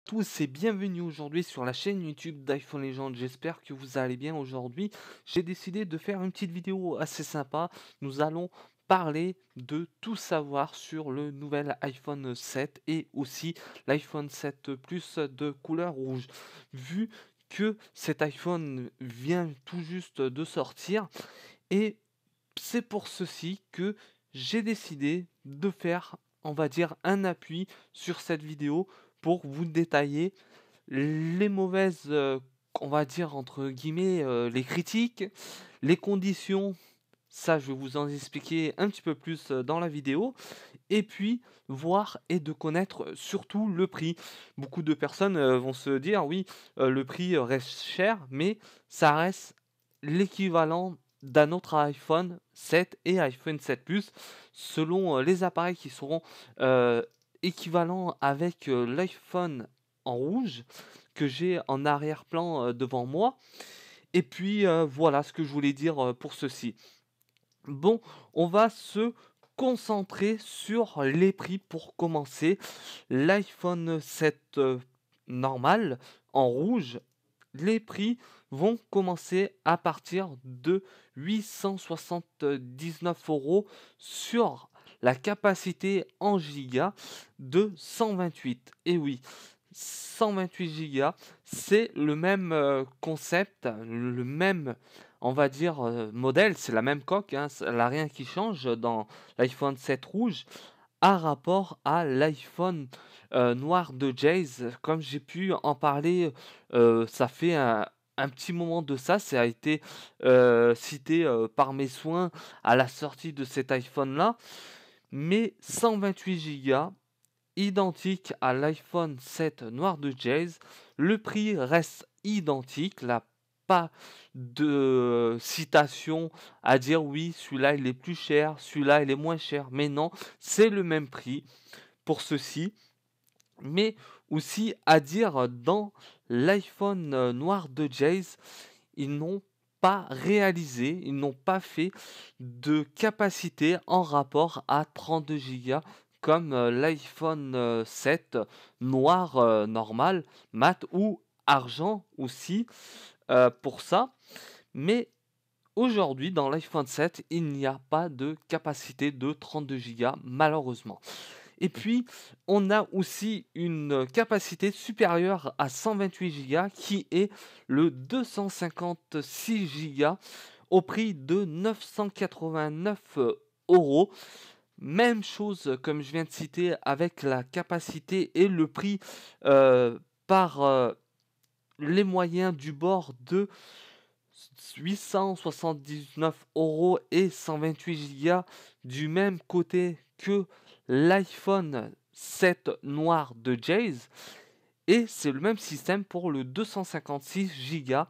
tous et bienvenue aujourd'hui sur la chaîne YouTube d'iPhone Legend. J'espère que vous allez bien aujourd'hui. J'ai décidé de faire une petite vidéo assez sympa. Nous allons parler de tout savoir sur le nouvel iPhone 7 et aussi l'iPhone 7 Plus de couleur rouge. Vu que cet iPhone vient tout juste de sortir et c'est pour ceci que j'ai décidé de faire, on va dire, un appui sur cette vidéo pour vous détailler les mauvaises, on va dire, entre guillemets, les critiques, les conditions. Ça, je vais vous en expliquer un petit peu plus dans la vidéo. Et puis, voir et de connaître surtout le prix. Beaucoup de personnes vont se dire, oui, le prix reste cher, mais ça reste l'équivalent d'un autre iPhone 7 et iPhone 7 Plus, selon les appareils qui seront euh, équivalents avec l'iPhone en rouge que j'ai en arrière-plan devant moi. Et puis voilà ce que je voulais dire pour ceci. Bon, on va se concentrer sur les prix pour commencer. L'iPhone 7 normal en rouge, les prix vont commencer à partir de 879 euros sur la capacité en gigas de 128. Et oui, 128 gigas, c'est le même concept, le même, on va dire, modèle, c'est la même coque, hein, il n'y a rien qui change dans l'iPhone 7 rouge à rapport à l'iPhone noir de Jayz. Comme j'ai pu en parler, ça fait un petit moment de ça, ça a été cité par mes soins à la sortie de cet iPhone-là, mais 128 Go identique à l'iPhone 7 noir de Jayz. Le prix reste identique. Là, pas de citation à dire oui, celui-là il est plus cher, celui-là il est moins cher. Mais non, c'est le même prix pour ceci. Mais aussi à dire dans l'iPhone noir de Jayz, ils n'ont pas réalisé, ils n'ont pas fait de capacité en rapport à 32 Go comme l'iPhone 7 noir normal, mat ou argent aussi pour ça. Mais aujourd'hui, dans l'iPhone 7, il n'y a pas de capacité de 32 Go malheureusement. Et puis, on a aussi une capacité supérieure à 128 Go qui est le 256 Go au prix de 989 euros. Même chose comme je viens de citer avec la capacité et le prix par les moyens du bord de 879 euros et 128 Go du même côté que l'iPhone 7 noir de Jayz. Et c'est le même système pour le 256 Go.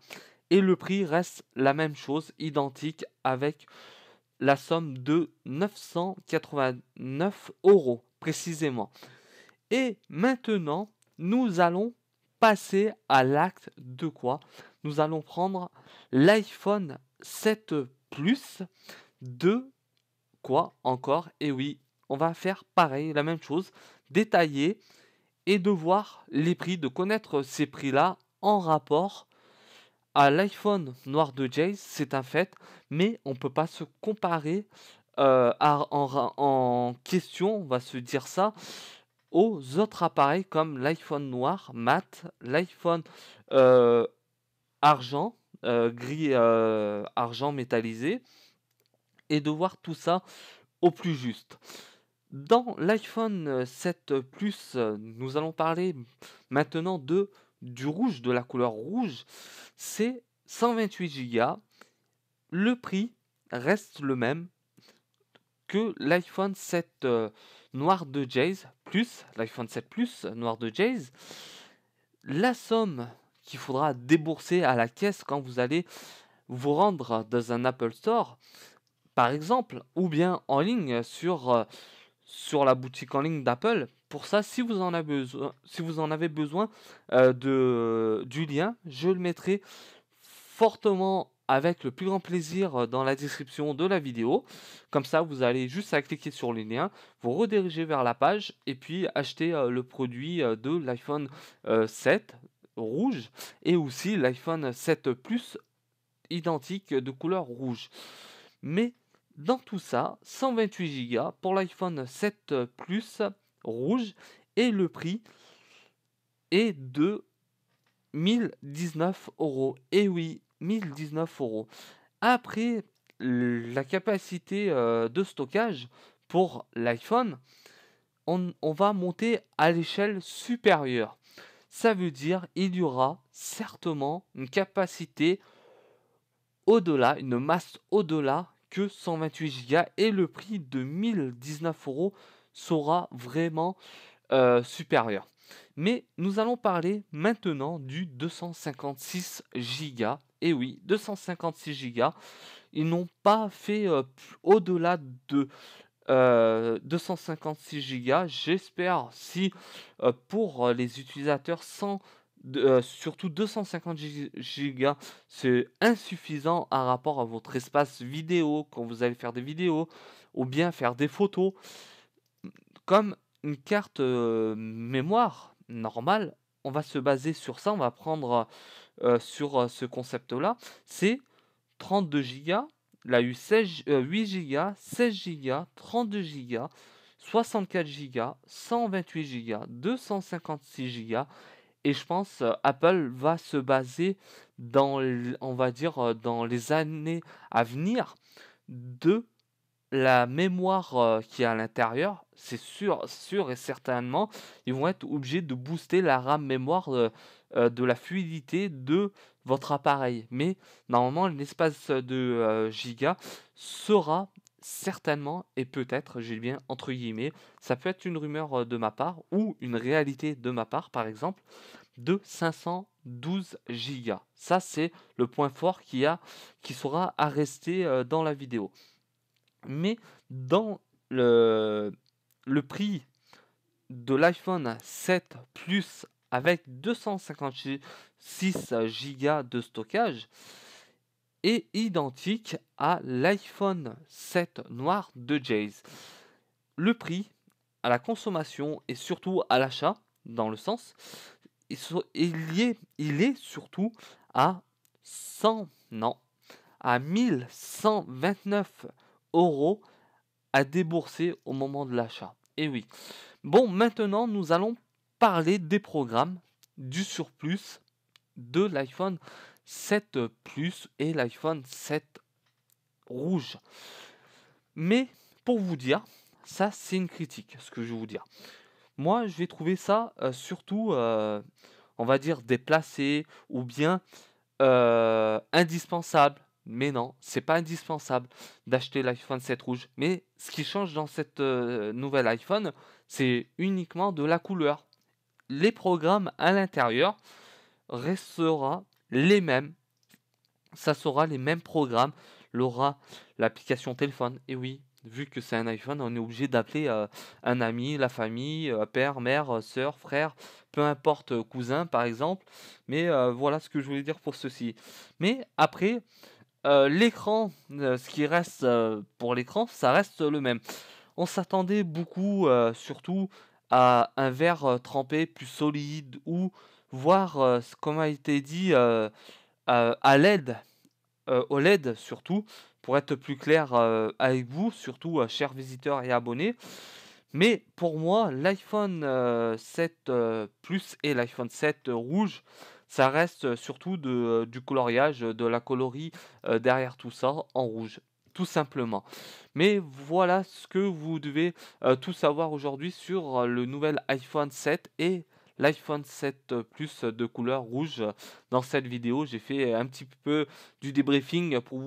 Et le prix reste la même chose, identique, avec la somme de 989 euros précisément. Et maintenant, nous allons passer à l'acte de quoi? Nous allons prendre l'iPhone 7 Plus de quoi encore? Et oui, on va faire pareil, la même chose, détailler et de voir les prix, de connaître ces prix-là en rapport à l'iPhone noir de Jayz, c'est un fait, mais on ne peut pas se comparer en question, on va se dire ça, aux autres appareils comme l'iPhone noir mat, l'iPhone euh, argent, gris argent métallisé, et de voir tout ça au plus juste. Dans l'iPhone 7 Plus, nous allons parler maintenant du rouge, de la couleur rouge. C'est 128 Go. Le prix reste le même que l'iPhone 7 noir de Jayz plus l'iPhone 7 Plus noir de Jayz. La somme qu'il faudra débourser à la caisse quand vous allez vous rendre dans un Apple Store, par exemple, ou bien en ligne sur la boutique en ligne d'Apple. Pour ça, si vous en avez besoin du lien, je le mettrai fortement avec le plus grand plaisir dans la description de la vidéo. Comme ça, vous allez juste à cliquer sur les liens, vous rediriger vers la page et puis acheter le produit de l'iPhone 7 rouge et aussi l'iPhone 7 Plus identique de couleur rouge. Mais dans tout ça, 128 Go pour l'iPhone 7 Plus rouge et le prix est de 1019 euros. Et oui, 1019 euros. Après, la capacité de stockage pour l'iPhone, on va monter à l'échelle supérieure. Ça veut dire il y aura certainement une capacité au-delà, une masse au-delà que 128 Go et le prix de 1019 euros sera vraiment supérieur. Mais nous allons parler maintenant du 256 Go. Et oui, 256 Go. Ils n'ont pas fait au-delà de 256 Go. J'espère si pour les utilisateurs surtout 250 Go, c'est insuffisant par rapport à votre espace vidéo quand vous allez faire des vidéos ou bien faire des photos. Comme une carte mémoire normale, on va se baser sur ça, on va prendre sur ce concept-là. C'est 32 Go, là, eu 8 Go, 16 Go, 32 Go, 64 Go, 128 Go, 256 Go. Et je pense Apple va se baser on va dire, dans les années à venir de la mémoire qui est à l'intérieur. C'est sûr et certainement, ils vont être obligés de booster la RAM mémoire de la fluidité de votre appareil. Mais normalement, l'espace de giga sera certainement, et peut-être, j'ai bien entre guillemets, ça peut être une rumeur de ma part ou une réalité de ma part, par exemple, de 512 gigas. Ça, c'est le point fort qui sera à rester dans la vidéo. Mais dans le prix de l'iPhone 7 Plus avec 256 Go de stockage est identique à l'iPhone 7 noir de Jayz. Le prix à la consommation et surtout à l'achat, dans le sens, il est surtout à 1129 euros à débourser au moment de l'achat. Et oui. Bon, maintenant, nous allons parler des programmes du surplus de l'iPhone 7 Plus et l'iPhone 7 rouge. Mais pour vous dire, ça c'est une critique, ce que je vais vous dire. Moi, je vais trouver ça surtout, on va dire, déplacé ou bien indispensable. Mais non, c'est pas indispensable d'acheter l'iPhone 7 rouge. Mais ce qui change dans cette nouvelle iPhone, c'est uniquement de la couleur. Les programmes à l'intérieur resteront les mêmes. Ça sera les mêmes programmes. Il aura l'application téléphone. Et oui, vu que c'est un iPhone, on est obligé d'appeler un ami, la famille, père, mère, soeur, frère, peu importe, cousin par exemple. Mais voilà ce que je voulais dire pour ceci. Mais après, l'écran, ce qui reste pour l'écran, ça reste le même. On s'attendait beaucoup, surtout à un verre trempé plus solide ou voir, comme a été dit, à LED, OLED surtout, pour être plus clair avec vous, surtout chers visiteurs et abonnés. Mais pour moi, l'iPhone 7 Plus et l'iPhone 7 rouge, ça reste surtout du coloriage, de la coloris derrière tout ça en rouge, tout simplement. Mais voilà ce que vous devez tout savoir aujourd'hui sur le nouvel iPhone 7 et l'iPhone 7 Plus de couleur rouge. Dans cette vidéo, j'ai fait un petit peu du débriefing pour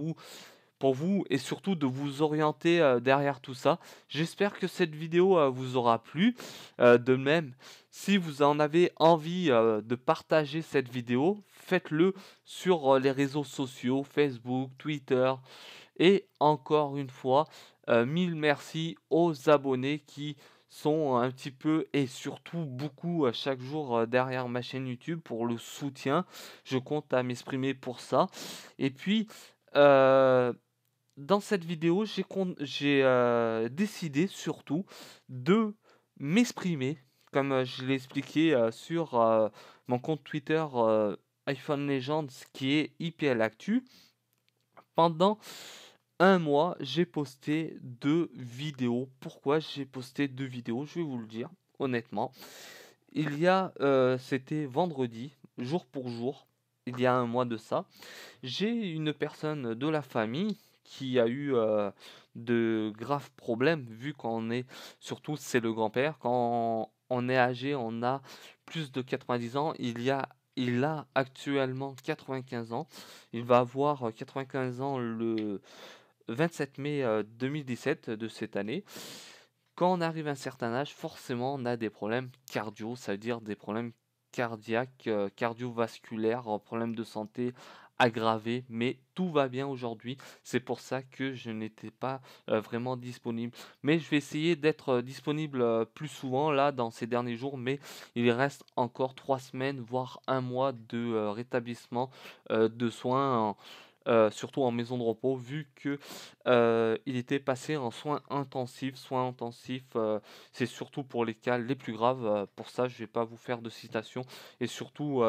vous et surtout de vous orienter derrière tout ça. J'espère que cette vidéo vous aura plu. De même, si vous en avez envie de partager cette vidéo, faites-le sur les réseaux sociaux, Facebook, Twitter. Et encore une fois, mille merci aux abonnés qui sont un petit peu et surtout beaucoup chaque jour derrière ma chaîne YouTube pour le soutien. Je compte à m'exprimer pour ça. Et puis, heu, dans cette vidéo, j'ai décidé surtout de m'exprimer, comme je l'ai expliqué sur mon compte Twitter iPhone Legends qui est IPL Actu. Pendant un mois, j'ai posté 2 vidéos. Pourquoi j'ai posté 2 vidéos? Je vais vous le dire honnêtement. C'était vendredi, jour pour jour, il y a un mois de ça. J'ai une personne de la famille qui a eu, de graves problèmes vu qu'on est surtout c'est le grand-père. Quand on est âgé, on a plus de 90 ans. Il a actuellement 95 ans. Il va avoir 95 ans le 27 mai 2017 de cette année. Quand on arrive à un certain âge, forcément, on a des problèmes cardio, ça veut dire des problèmes cardiaques, cardiovasculaires, problèmes de santé aggravés, mais tout va bien aujourd'hui. C'est pour ça que je n'étais pas vraiment disponible. Mais je vais essayer d'être disponible plus souvent là dans ces derniers jours, mais il reste encore 3 semaines, voire un mois de rétablissement de soins. Surtout en maison de repos, vu que il était passé en soins intensifs. Soins intensifs, c'est surtout pour les cas les plus graves, pour ça, je vais pas vous faire de citation et surtout,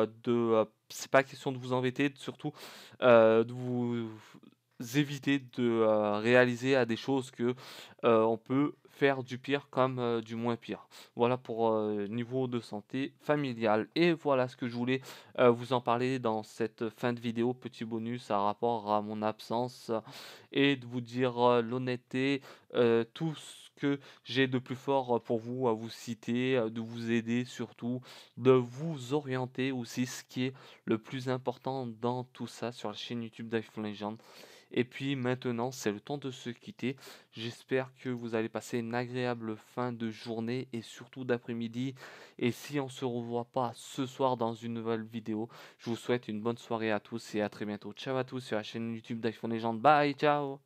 c'est pas question de vous embêter, surtout, de vous éviter de, réaliser à des choses que, on peut faire du pire comme, du moins pire. Voilà pour, niveau de santé familiale et voilà ce que je voulais, vous en parler dans cette fin de vidéo. Petit bonus à rapport à mon absence et de vous dire, l'honnêteté, tout ce que j'ai de plus fort, pour vous, à vous citer, de vous aider surtout, de vous orienter aussi, ce qui est le plus important dans tout ça sur la chaîne YouTube d'iPhone Legends. Et puis maintenant, c'est le temps de se quitter. J'espère que vous allez passer une agréable fin de journée et surtout d'après-midi. Et si on se revoit pas ce soir dans une nouvelle vidéo, je vous souhaite une bonne soirée à tous et à très bientôt. Ciao à tous sur la chaîne YouTube d'iPhone Legends. Bye, ciao!